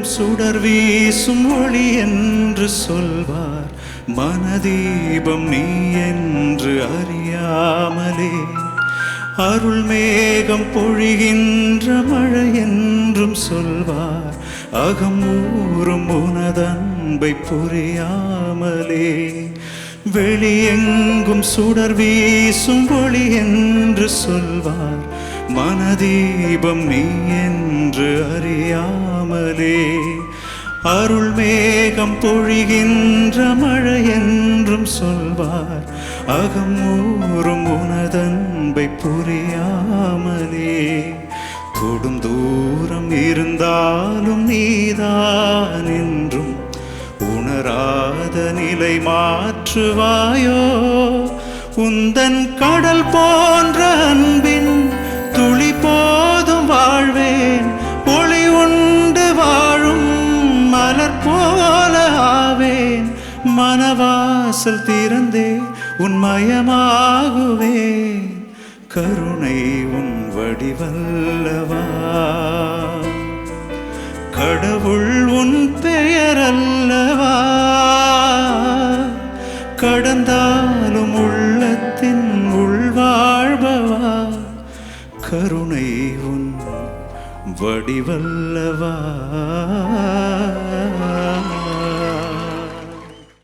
சுடர் வீசும் ஒளி என்று சொல்வார். மனதீபம் நீ என்று அறியாமலே அருள் மேகம் பொழிகின்ற மழை என்றும் சொல்வார். அகம் ஊறும் உனதன்பை புரியாமலே வெளியெங்கும் சுடர் வீசும் ஒளி என்று சொல்வார். மனதீபம் நீ என்று அறியாமலே அருள் மேகம் பொழிகின்ற மழை என்றும் சொல்வார். அகம் ஊறும் உனதன்பை புரியாமலே கொடும் தூரம் இருந்தாலும் நீதான் என்றும் உணராத நிலை மாற்றுவாயோ. உந்தன் கடல் போன்ற அன்பின் துளி போதும் வாழ்வேன். ஒளி உண்டு வாழும் மலர் போல ஆவேன். மனவாசல் திறந்தே உன்மயமாகுவேன். கருணை உன் வடிவல்லவா. கடவுள் உன் பெயரல்லவா. கடந்தாலும் உள்ளத்தின் உள்வாழ்பவா. கருணை உன் வடிவல்லவா.